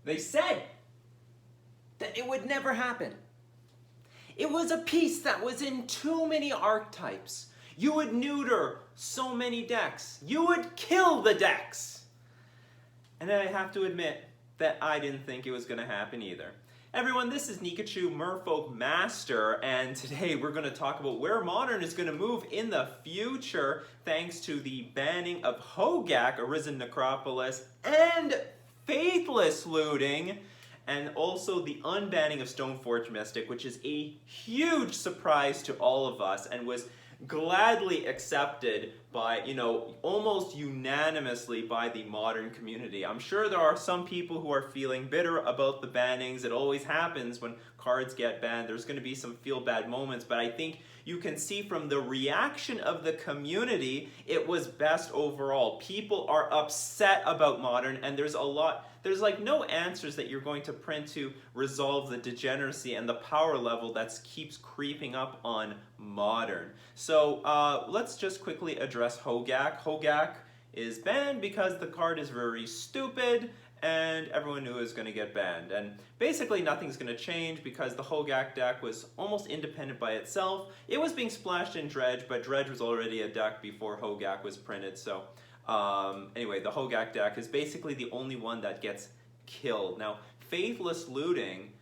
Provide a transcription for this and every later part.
They said that it would never happen. It was a piece that was in too many archetypes. You would neuter so many decks. You would kill the decks. And I have to admit that I didn't think it was going to happen either. Everyone, this is Nikachu, Merfolk Master, and today we're going to talk about where Modern is going to move in the future thanks to the banning of Hogaak, Arisen Necropolis, and Faithless Looting, and also the unbanning of Stoneforge Mystic, which is a huge surprise to all of us and was gladly accepted by, almost unanimously by the Modern community. I'm sure there are some people who are feeling bitter about the bannings. It always happens when cards get banned. There's going to be some feel bad moments, but I think you can see from the reaction of the community, it was best overall. People are upset about Modern, and there's like no answers that you're going to print to resolve the degeneracy and the power level that keeps creeping up on Modern. So let's just quickly address Hogaak. Hogaak is banned because the card is very stupid and everyone knew it was going to get banned. And basically nothing's going to change because the Hogaak deck was almost independent by itself. It was being splashed in Dredge, but Dredge was already a deck before Hogaak was printed. So anyway, the Hogaak deck is basically the only one that gets killed. Now, Faithless Looting,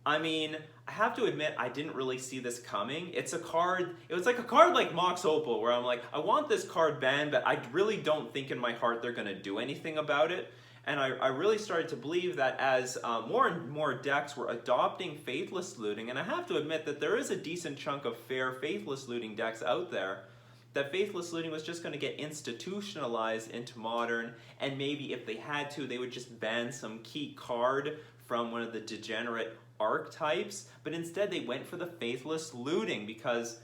I mean, I have to admit, I didn't really see this coming. It's a card, it was like a card like Mox Opal, where I'm like, I want this card banned, but I really don't think in my heart they're going to do anything about it. And I really started to believe that as more and more decks were adopting Faithless Looting, and I have to admit that there is a decent chunk of fair Faithless Looting decks out there, that Faithless Looting was just going to get institutionalized into Modern, and maybe if they had to, they would just ban some key card from one of the degenerate archetypes, but instead they went for the Faithless Looting because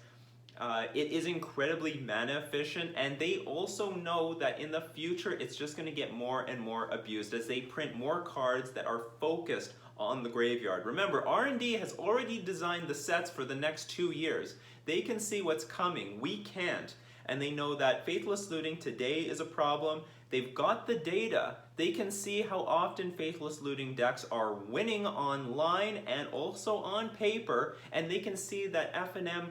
it is incredibly mana efficient, and they also know that in the future it's just going to get more and more abused as they print more cards that are focused on the graveyard. Remember, R&D has already designed the sets for the next 2 years. They can see what's coming. We can't. And they know that Faithless Looting today is a problem. They've got the data. They can see how often Faithless Looting decks are winning online and also on paper, and they can see that FNM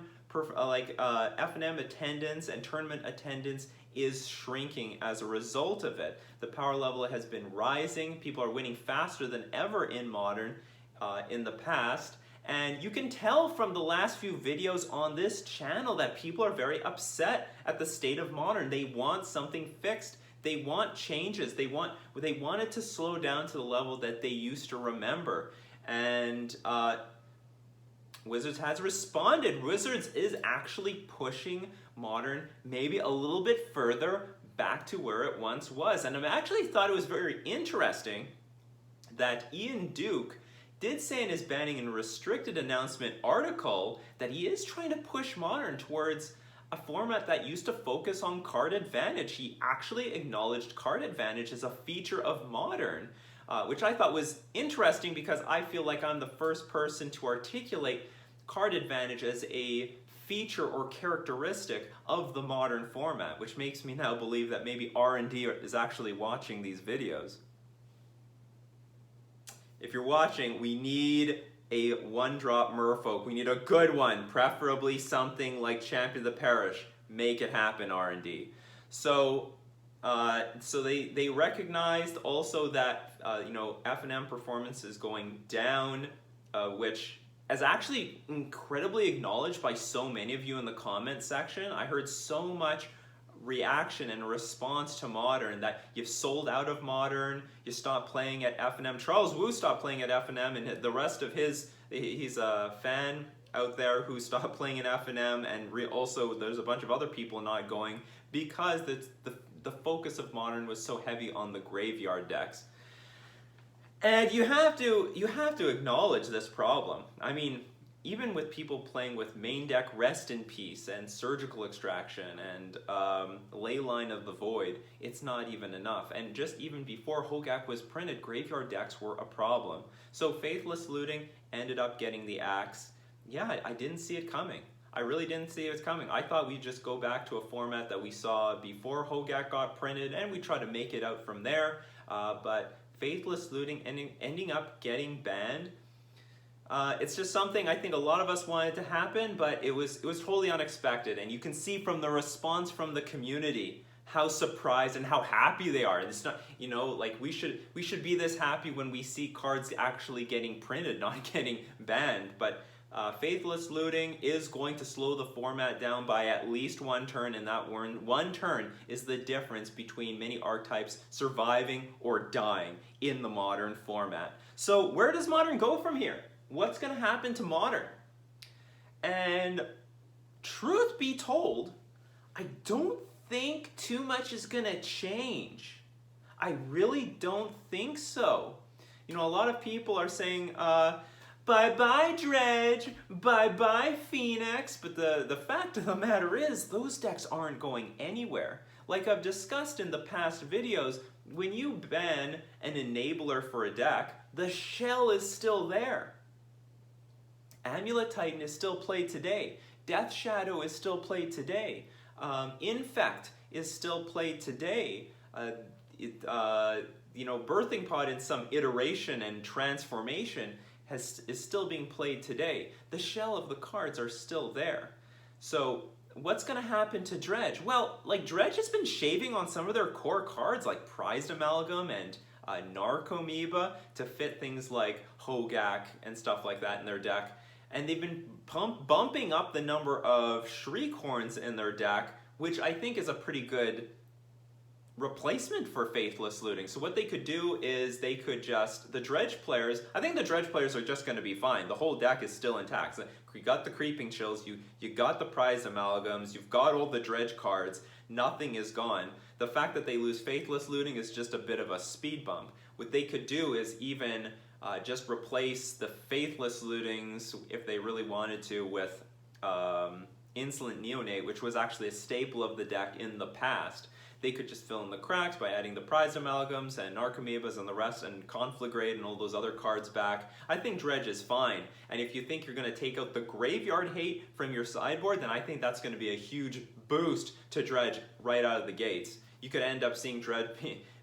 attendance and tournament attendance is shrinking as a result of it. The power level has been rising. People are winning faster than ever in Modern in the past. And you can tell from the last few videos on this channel that people are very upset at the state of Modern. They want something fixed. They want changes. They want it to slow down to the level that they used to remember. And Wizards has responded. Wizards is actually pushing Modern maybe a little bit further back to where it once was. And I actually thought it was very interesting that Ian Duke did say in his banning and restricted announcement article that he is trying to push Modern towards a format that used to focus on card advantage. He actually acknowledged card advantage as a feature of Modern, which I thought was interesting because I feel like I'm the first person to articulate card advantage as a feature or characteristic of the Modern format, which makes me now believe that maybe R&D is actually watching these videos. If you're watching, we need a one-drop Merfolk. We need a good one, preferably something like Champion of the Parish. Make it happen, R&D. So they recognized also that FNM performance is going down, which is actually incredibly acknowledged by so many of you in the comment section. I heard so much reaction and response to Modern that you've sold out of Modern, you stopped playing at FNM. Charles Wu stopped playing at FNM, and the rest of he's a fan out there who stopped playing in FNM, and also there's a bunch of other people not going because the focus of Modern was so heavy on the graveyard decks. And you have to acknowledge this problem. I mean, even with people playing with main deck Rest in Peace and Surgical Extraction and Leyline of the Void, it's not even enough. And just even before Hogaak was printed, graveyard decks were a problem. So Faithless Looting ended up getting the axe. Yeah, I didn't see it coming. I really didn't see it was coming. I thought we'd just go back to a format that we saw before Hogaak got printed, and we try to make it out from there. but Faithless Looting ending up getting banned. It's just something I think a lot of us wanted to happen, but it was totally unexpected, and you can see from the response from the community how surprised and how happy they are. And it's not, you know, like we should be this happy when we see cards actually getting printed, not getting banned. But Faithless Looting is going to slow the format down by at least one turn, and that one turn is the difference between many archetypes surviving or dying in the Modern format. So where does Modern go from here? What's going to happen to Modern? And truth be told, I don't think too much is going to change. I really don't think so. You know, a lot of people are saying, bye-bye Dredge, bye-bye Phoenix, but the fact of the matter is those decks aren't going anywhere. Like I've discussed in the past videos, when you ban an enabler for a deck, the shell is still there. Amulet Titan is still played today. Death Shadow is still played today. Infect is still played today. You know, Birthing Pod in some iteration and transformation is still being played today. The shell of the cards are still there. So what's going to happen to Dredge? Well, like Dredge has been shaving on some of their core cards like Prized Amalgam and Narcomoeba to fit things like Hogaak and stuff like that in their deck. And they've been bumping up the number of Shriekhorns in their deck, which I think is a pretty good replacement for Faithless Looting. So what they could do is they could just, the Dredge players, I think the Dredge players are just going to be fine. The whole deck is still intact. So you got the Creeping Chills, you got the Prize Amalgams, you've got all the Dredge cards, nothing is gone. The fact that they lose Faithless Looting is just a bit of a speed bump. What they could do is even just replace the Faithless Lootings, if they really wanted to, with Insolent Neonate, which was actually a staple of the deck in the past. They could just fill in the cracks by adding the Prize Amalgams and Narcomoebas and the rest, and Conflagrate and all those other cards back. I think Dredge is fine. And if you think you're going to take out the Graveyard Hate from your sideboard, then I think that's going to be a huge boost to Dredge right out of the gates. You could end up seeing Dredge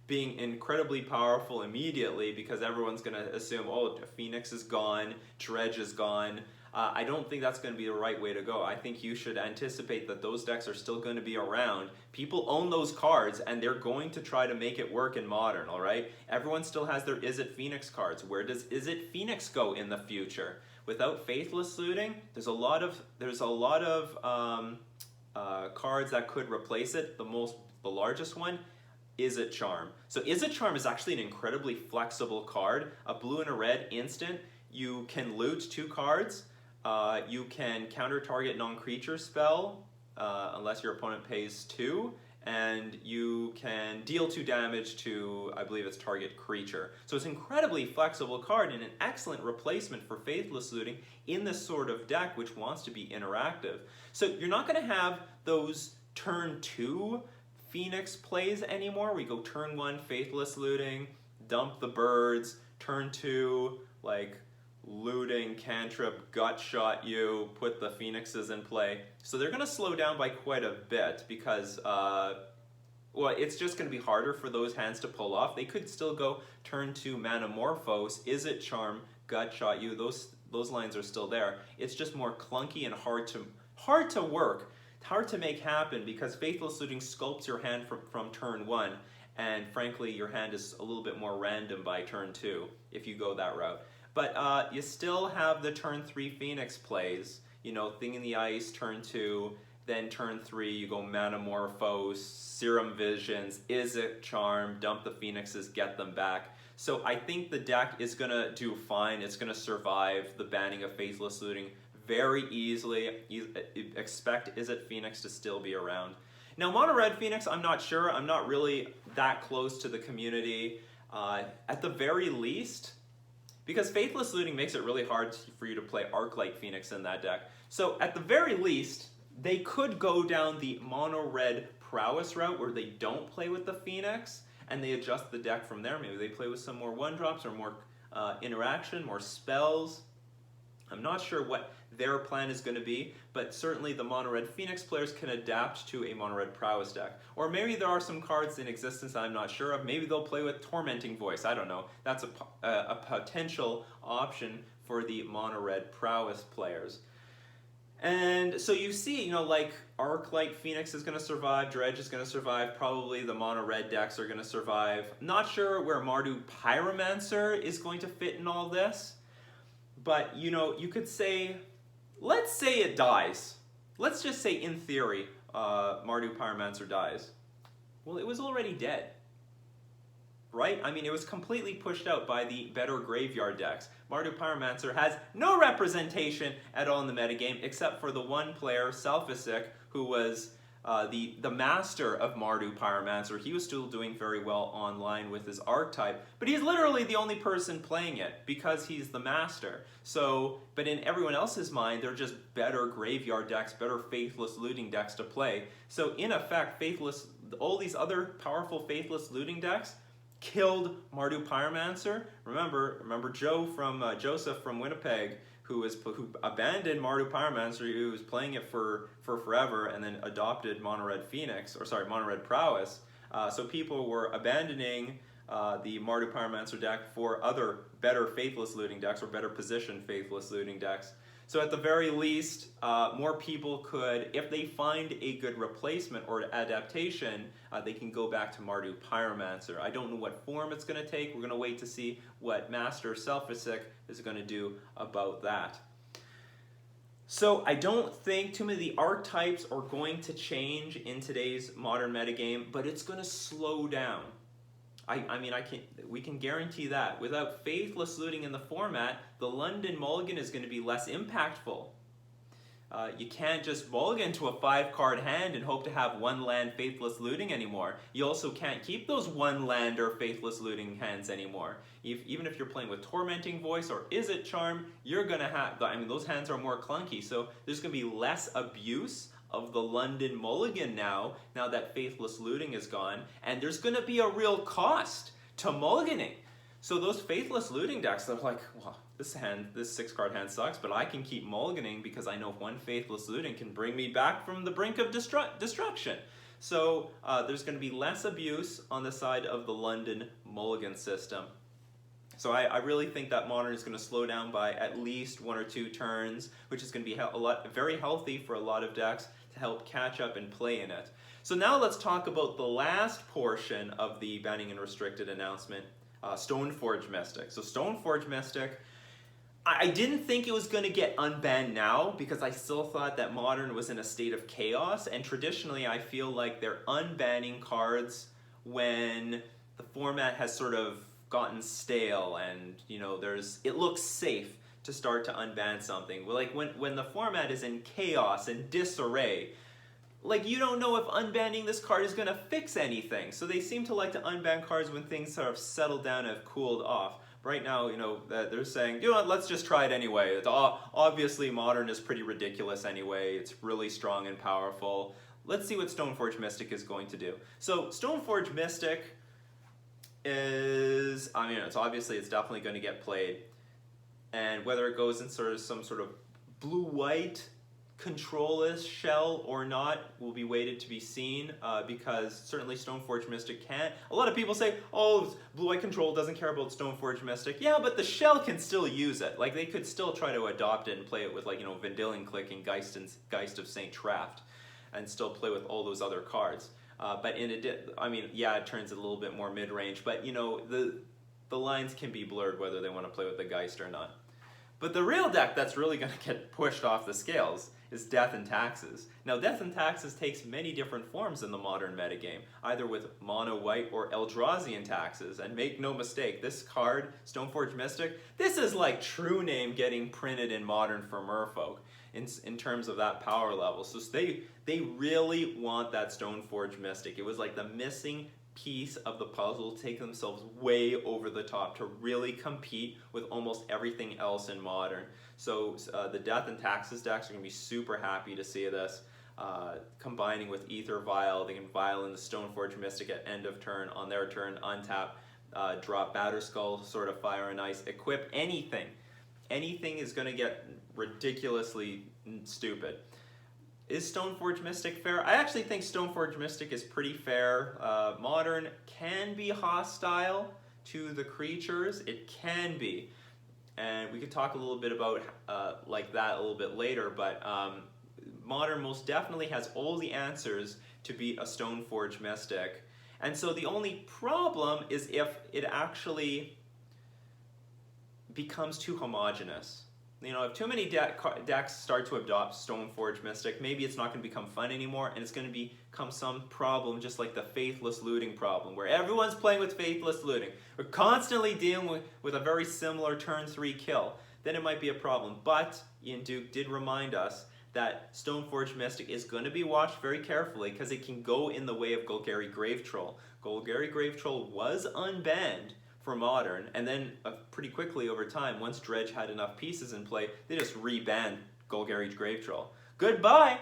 being incredibly powerful immediately because everyone's going to assume, oh, Phoenix is gone, Dredge is gone. I don't think that's going to be the right way to go. I think you should anticipate that those decks are still going to be around. People own those cards, and they're going to try to make it work in Modern, all right? Everyone still has their Is It Phoenix cards. Where does Is It Phoenix go in the future? Without Faithless Looting, there's a lot of cards that could replace it. The largest one, Is It Charm. So Is It Charm is actually an incredibly flexible card. A blue and a red instant. You can loot 2 cards. You can counter target non-creature spell unless your opponent pays 2, and you can deal 2 damage to, I believe it's target creature. So it's an incredibly flexible card and an excellent replacement for Faithless Looting in this sort of deck which wants to be interactive. So you're not going to have those turn 2 Phoenix plays anymore. We go turn 1 Faithless Looting, dump the birds, turn 2 like looting, cantrip, gut shot you, put the Phoenixes in play. So they're going to slow down by quite a bit because, well, it's just going to be harder for those hands to pull off. They could still go turn 2 Manamorphose, Is It Charm, gut shot you. Those lines are still there. It's just more clunky and hard to work, hard to make happen because Faithless Looting sculpts your hand from turn 1. And frankly, your hand is a little bit more random by turn 2 if you go that route. But you still have the turn 3 Phoenix plays, you know, Thing in the Ice, turn 2, then turn 3, you go Manamorphose, Serum Visions, Is It Charm, dump the Phoenixes, get them back. So I think the deck is going to do fine. It's going to survive the banning of Faithless Looting very easily. You expect Is It Phoenix to still be around. Now, Mono Red Phoenix, I'm not sure. I'm not really that close to the community. At the very least, because Faithless Looting makes it really hard for you to play Arc-Light Phoenix in that deck. So at the very least, they could go down the mono-red prowess route where they don't play with the Phoenix and they adjust the deck from there. Maybe they play with some more 1-drops or more interaction, more spells. I'm not sure what their plan is going to be, but certainly the Mono Red Phoenix players can adapt to a Mono Red Prowess deck. Or maybe there are some cards in existence I'm not sure of. Maybe they'll play with Tormenting Voice. I don't know. That's a potential option for the Mono Red Prowess players. And so you see, like Arclight Phoenix is going to survive, Dredge is going to survive, probably the Mono Red decks are going to survive. Not sure where Mardu Pyromancer is going to fit in all this, but you could say, let's say it dies. Let's just say in theory, Mardu Pyromancer dies. Well, it was already dead. Right? I mean, it was completely pushed out by the better graveyard decks. Mardu Pyromancer has no representation at all in the metagame, except for the one player, Selphisic, who was the master of Mardu Pyromancer. He was still doing very well online with his archetype, but he's literally the only person playing it because he's the master. So, but in everyone else's mind, they're just better graveyard decks, better Faithless Looting decks to play. So in effect, all these other powerful Faithless Looting decks killed Mardu Pyromancer. Remember Joseph from Winnipeg, who abandoned Mardu Pyromancer, who was playing it for forever, and then adopted Mono Red Prowess. So people were abandoning the Mardu Pyromancer deck for other better Faithless Looting decks, or better positioned Faithless Looting decks. So at the very least, more people could, if they find a good replacement or adaptation, they can go back to Mardu Pyromancer. I don't know what form it's going to take. We're going to wait to see what Master Selphisic is going to do about that. So I don't think too many of the archetypes are going to change in today's modern metagame, but it's going to slow down. We can guarantee that. Without Faithless Looting in the format, the London Mulligan is going to be less impactful. You can't just mulligan to a 5-card hand and hope to have 1-land Faithless Looting anymore. You also can't keep those 1-lander Faithless Looting hands anymore. Even if you're playing with Tormenting Voice or Is It Charm, you're going to have, those hands are more clunky, so there's going to be less abuse of the London Mulligan now that Faithless Looting is gone, and there's going to be a real cost to mulliganing. So those Faithless Looting decks, they're like, well, this 6-card hand sucks, but I can keep mulliganing because I know one Faithless Looting can bring me back from the brink of destruction. So there's going to be less abuse on the side of the London Mulligan system. So I really think that Modern is going to slow down by at least 1 or 2 turns, which is going to be very healthy for a lot of decks to help catch up and play in it. So now let's talk about the last portion of the banning and restricted announcement, Stoneforge Mystic. So Stoneforge Mystic, I didn't think it was going to get unbanned now because I still thought that Modern was in a state of chaos, and traditionally I feel like they're unbanning cards when the format has sort of gotten stale and it looks safe to start to unban something. Like when the format is in chaos and disarray, like you don't know if unbanning this card is going to fix anything. So they seem to like to unban cards when things sort of settle down and have cooled off. Right now, they're saying, let's just try it anyway. Obviously, Modern is pretty ridiculous anyway. It's really strong and powerful. Let's see what Stoneforge Mystic is going to do. So Stoneforge Mystic is, it's definitely going to get played. And whether it goes in some sort of blue-white control-less shell or not will be waited to be seen, because certainly Stoneforge Mystic can't. A lot of people say, oh, blue-white control doesn't care about Stoneforge Mystic. Yeah, but the shell can still use it. Like, they could still try to adopt it and play it with, Vendilion Click and Geist of St. Traft, and still play with all those other cards. But it turns it a little bit more mid-range, but the lines can be blurred whether they want to play with the Geist or not. But the real deck that's really going to get pushed off the scales is Death and Taxes. Now, Death and Taxes takes many different forms in the modern metagame, either with mono white or Eldrazian Taxes. And make no mistake, this card, Stoneforge Mystic, this is like true name getting printed in Modern for Merfolk in terms of that power level. So they really want that Stoneforge Mystic. It was like the missing piece of the puzzle to take themselves way over the top to really compete with almost everything else in Modern. So the Death and Taxes decks are going to be super happy to see this. Combining with Ether Vial, they can Vial in the Stoneforge Mystic at end of turn, on their turn, untap, drop Batterskull, Sword of Fire and Ice, equip anything. Anything is going to get ridiculously stupid. Is Stoneforge Mystic fair? I actually think Stoneforge Mystic is pretty fair. Modern can be hostile to the creatures. It can be. And we could talk a little bit about like that a little bit later, but Modern most definitely has all the answers to beat a Stoneforge Mystic. And so the only problem is if it actually becomes too homogenous. You know, if too many decks start to adopt Stoneforge Mystic, maybe it's not going to become fun anymore, and it's going to become some problem just like the Faithless Looting problem, where everyone's playing with Faithless Looting. We're constantly dealing with a very similar turn 3 kill. Then it might be a problem. But Ian Duke did remind us that Stoneforge Mystic is going to be watched very carefully because it can go in the way of Golgari Grave Troll. Golgari Grave Troll was unbanned for Modern, and then pretty quickly over time, once Dredge had enough pieces in play, they just rebanned Golgari Grave Troll. Goodbye!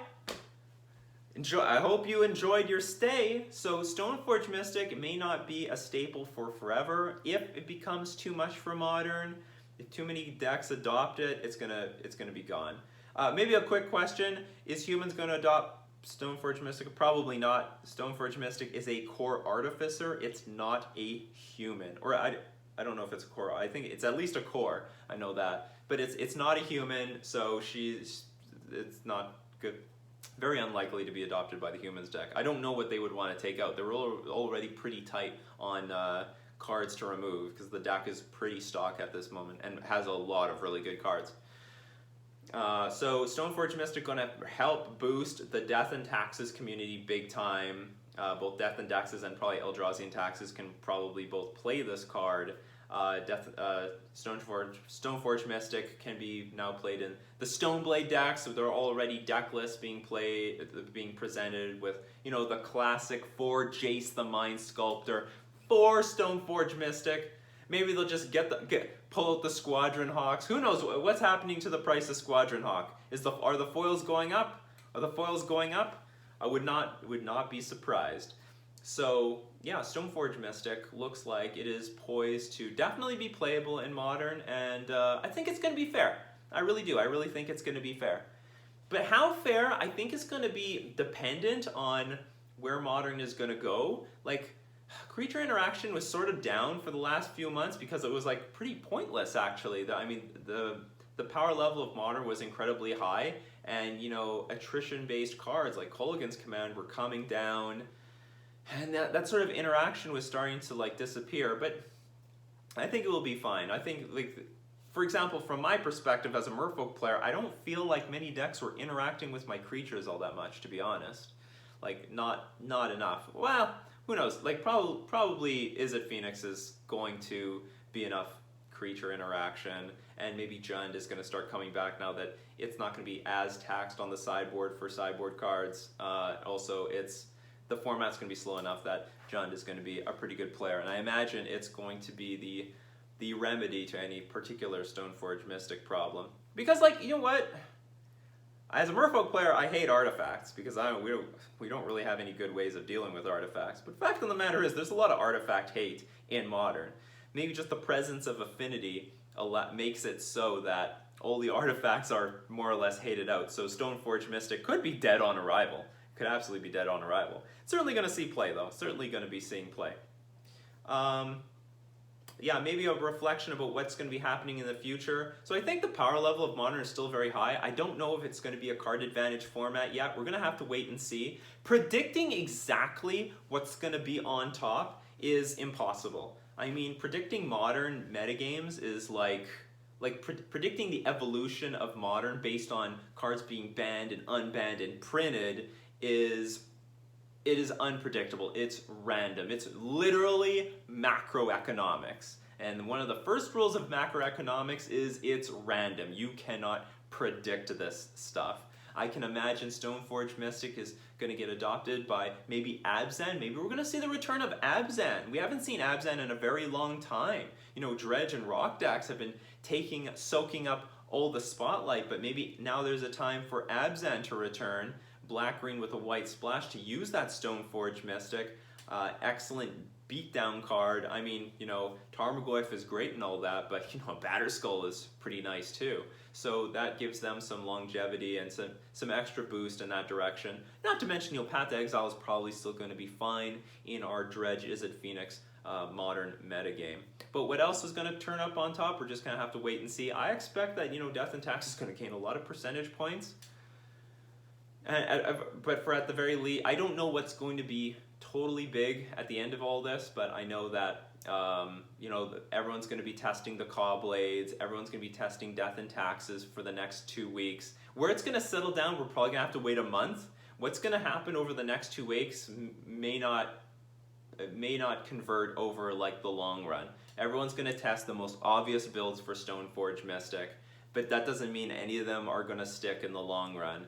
I hope you enjoyed your stay. So Stoneforge Mystic may not be a staple for forever. If it becomes too much for Modern, if too many decks adopt it, it's gonna be gone. Maybe a quick question, is humans gonna adopt Stoneforge Mystic? Probably not. Stoneforge Mystic is a core artificer. It's not a human. Or I don't know if it's a core. I think it's at least a core. I know that. But it's not a human, so it's not good. Very unlikely to be adopted by the humans deck. I don't know what they would want to take out. They're already pretty tight on cards to remove because the deck is pretty stock at this moment and has a lot of really good cards. So Stoneforge Mystic going to help boost the Death and Taxes community big time. Both Death and Taxes and probably Eldrazi and Taxes can probably both play this card. Stoneforge Mystic can be now played in the Stoneblade decks, so there are already deck lists being presented with, you know, the classic 4 Jace the Mind Sculptor, 4 Stoneforge Mystic. Maybe they'll just pull out the Squadron Hawks. Who knows what's happening to the price of Squadron Hawk? Are the foils going up? Are the foils going up? I would not be surprised. So yeah, Stoneforge Mystic looks like it is poised to definitely be playable in Modern, and I think it's going to be fair. I really do. I really think it's going to be fair. But how fair, I think, is going to be dependent on where Modern is going to go. Like, creature interaction was sort of down for the last few months because it was like pretty pointless, actually. I mean, the power level of Modern was incredibly high, and, you know, attrition-based cards like Kolaghan's Command were coming down, and that sort of interaction was starting to like disappear. But I think it will be fine. I think, like, for example, from my perspective as a Merfolk player, I don't feel like many decks were interacting with my creatures all that much, to be honest. Like, not enough. Well, who knows? Like, probably Izzet Phoenix is going to be enough creature interaction, and maybe Jund is going to start coming back now that it's not going to be as taxed on the sideboard for sideboard cards. Also, the format's going to be slow enough that Jund is going to be a pretty good player, and I imagine it's going to be the remedy to any particular Stoneforge Mystic problem. Because, like, you know what? As a Merfolk player, I hate artifacts because we don't really have any good ways of dealing with artifacts. But the fact of the matter is, there's a lot of artifact hate in Modern. Maybe just the presence of Affinity makes it so that all the artifacts are more or less hated out. So Stoneforge Mystic could be dead on arrival. Could absolutely be dead on arrival. Certainly going to see play, though. Certainly going to be seeing play. Yeah, maybe a reflection about what's going to be happening in the future. So I think the power level of Modern is still very high. I don't know if it's going to be a card advantage format yet. We're going to have to wait and see. Predicting exactly what's going to be on top is impossible. I mean, predicting Modern metagames is like predicting the evolution of Modern based on cards being banned and unbanned and printed it is unpredictable. It's random. It's literally macroeconomics. And one of the first rules of macroeconomics is it's random. You cannot predict this stuff. I can imagine Stoneforge Mystic is going to get adopted by maybe Abzan. Maybe we're going to see the return of Abzan. We haven't seen Abzan in a very long time. You know, Dredge and Rock decks have been soaking up all the spotlight, but maybe now there's a time for Abzan to return. Black-green with a white splash to use that Stoneforge Mystic. Excellent beatdown card. I mean, you know, Tarmogoyf is great and all that, but you know, Batterskull is pretty nice too. So that gives them some longevity and some extra boost in that direction. Not to mention, you know, Path to Exile is probably still going to be fine in our Dredge Is It Phoenix modern metagame. But what else is going to turn up on top? We're just going to have to wait and see. I expect that, you know, Death and Tax is going to gain a lot of percentage points. But for at the very least, I don't know what's going to be totally big at the end of all this, but I know that you know, everyone's going to be testing the Caw Blades, everyone's going to be testing Death and Taxes for the next 2 weeks. Where it's going to settle down, we're probably going to have to wait a month. What's going to happen over the next 2 weeks may not convert over like the long run. Everyone's going to test the most obvious builds for Stoneforge Mystic, but that doesn't mean any of them are going to stick in the long run.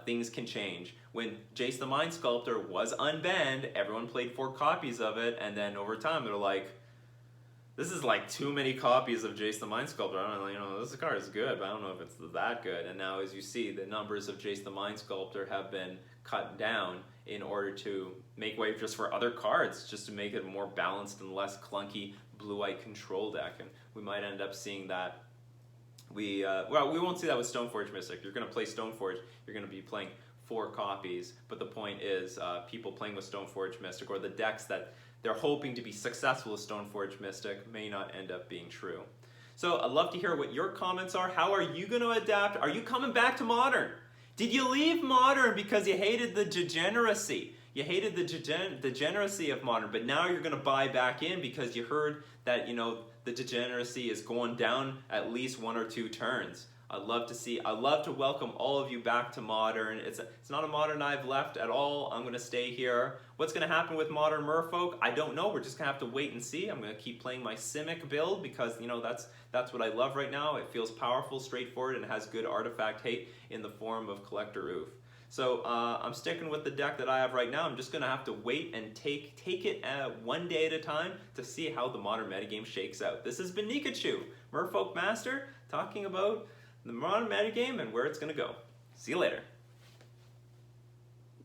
Things can change. When Jace the Mind Sculptor was unbanned, everyone played 4 copies of it, and then over time they're like, this is like too many copies of Jace the Mind Sculptor. I don't know, you know, this card is good, but I don't know if it's that good. And now, as you see, the numbers of Jace the Mind Sculptor have been cut down in order to make way just for other cards, just to make it a more balanced and less clunky blue-white control deck. And we might end up seeing that. Well, we won't see that with Stoneforge Mystic. You're going to play Stoneforge, you're going to be playing 4 copies, but the point is people playing with Stoneforge Mystic, or the decks that they're hoping to be successful with Stoneforge Mystic, may not end up being true. So I'd love to hear what your comments are. How are you going to adapt? Are you coming back to Modern? Did you leave Modern because you hated the degeneracy? You hated the degeneracy of Modern, but now you're going to buy back in because you heard that, you know, the degeneracy is going down at least 1 or 2 turns. I'd love to welcome all of you back to Modern. It's not a Modern I've left at all. I'm going to stay here. What's going to happen with Modern Merfolk? I don't know. We're just going to have to wait and see. I'm going to keep playing my Simic build because, you know, that's what I love right now. It feels powerful, straightforward, and has good artifact hate in the form of Collector Oof. So I'm sticking with the deck that I have right now. I'm just going to have to wait and take it one day at a time to see how the Modern metagame shakes out. This has been Nikachu, Merfolk Master, talking about the Modern metagame and where it's going to go. See you later.